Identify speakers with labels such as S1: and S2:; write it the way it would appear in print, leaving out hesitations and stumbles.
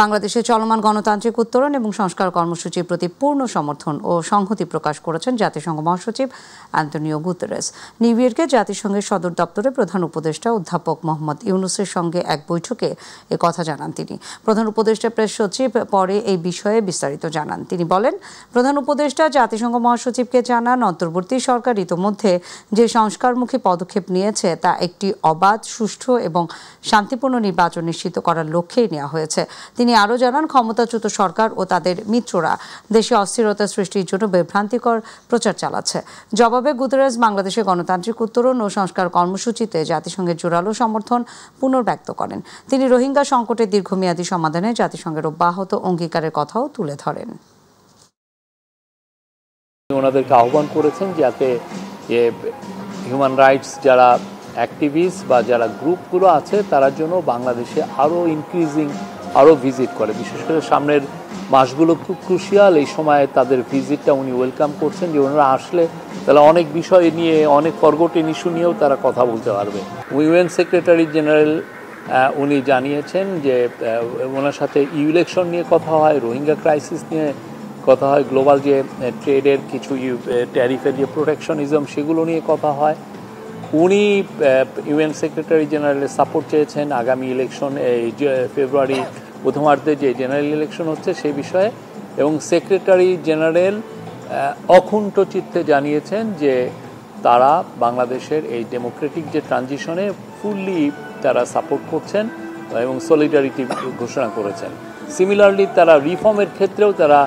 S1: বাংলাদেশে চলমান গণতান্ত্রিক উত্তরণ এবং সংস্কার কর্মসূচির প্রতি পূর্ণ সমর্থন ও সংহতি প্রকাশ করেছেন জাতিসংঘ মহাসচিব আন্তোনিও গুতেরেস। নিউ ইয়র্কে জাতিসংঘের সদর দপ্তরে প্রধান উপদেষ্টা অধ্যাপক মোহাম্মদ ইউনূসের সঙ্গে এক বৈঠকে কথা জানান তিনি। প্রধান উপদেষ্টা প্রেস সচিব পরে এই বিষয়ে বিস্তারিত জানান। তিনি বলেন, প্রধান উপদেষ্টা জাতিসংঘ মহাসচিবকে জানান, অন্তর্বর্তী সরকার ইতোমধ্যে যে সংস্কারমুখী পদক্ষেপ নিয়েছে তা একটি অবাধ, সুষ্ঠু এবং শান্তিপূর্ণ নির্বাচন নিশ্চিত করার লক্ষ্যেই নেওয়া হয়েছে। তিনি আরও জানান, ক্ষমতাচ্যুত সরকার ও তাদের মিত্ররা দেশে অস্থিরতা সৃষ্টির জন্য বিভ্রান্তিকর প্রচার চালাচ্ছে। জবাবে গুতেরেস বাংলাদেশে গণতান্ত্রিক উত্তরণ ও সংস্কার কর্মসূচিতে জাতিসংঘের জোরালো সমর্থন পুনর্ব্যক্ত করেন। তিনি রোহিঙ্গা সংকটের দীর্ঘমেয়াদী সমাধানে জাতিসংঘের অব্যাহত অঙ্গীকারের কথাও তুলে ধরেন।
S2: ওনাদেরকে আহ্বান করেছেন যাতে হিউম্যান রাইটস যারা অ্যাক্টিভিস্ট বা যারা গ্রুপগুলো আছে তারা জন্য বাংলাদেশে আরও ভিজিট করে। বিশেষ করে সামনের মাসগুলো খুব ক্রুশিয়াল, এই সময় তাদের ভিজিটটা উনি ওয়েলকাম করছেন, যে ওনারা আসলে তাহলে অনেক বিষয় নিয়ে, অনেক ফরগটেন ইস্যু নিয়েও তারা কথা বলতে পারবে। ইউএন সেক্রেটারি জেনারেল উনি জানিয়েছেন যে ওনার সাথে ইলেকশন নিয়ে কথা হয়, রোহিঙ্গা ক্রাইসিস নিয়ে কথা হয়, গ্লোবাল যে ট্রেডের কিছু ট্যারিফের যে প্রোটেকশনিজম সেগুলো নিয়ে কথা হয়। উনি ইউএন সেক্রেটারি জেনারেলের সাপোর্ট চেয়েছেন আগামী ইলেকশন, এই ফেব্রুয়ারি প্রথমার্ধে যে জেনারেল ইলেকশন হচ্ছে সেই বিষয়ে, এবং সেক্রেটারি জেনারেল অকুণ্ঠ চিত্তে জানিয়েছেন যে তারা বাংলাদেশের এই ডেমোক্রেটিক যে ট্রানজিশনে ফুললি তারা সাপোর্ট করছেন এবং সলিডারিটি ঘোষণা করেছেন। সিমিলারলি তারা রিফর্মের ক্ষেত্রেও তারা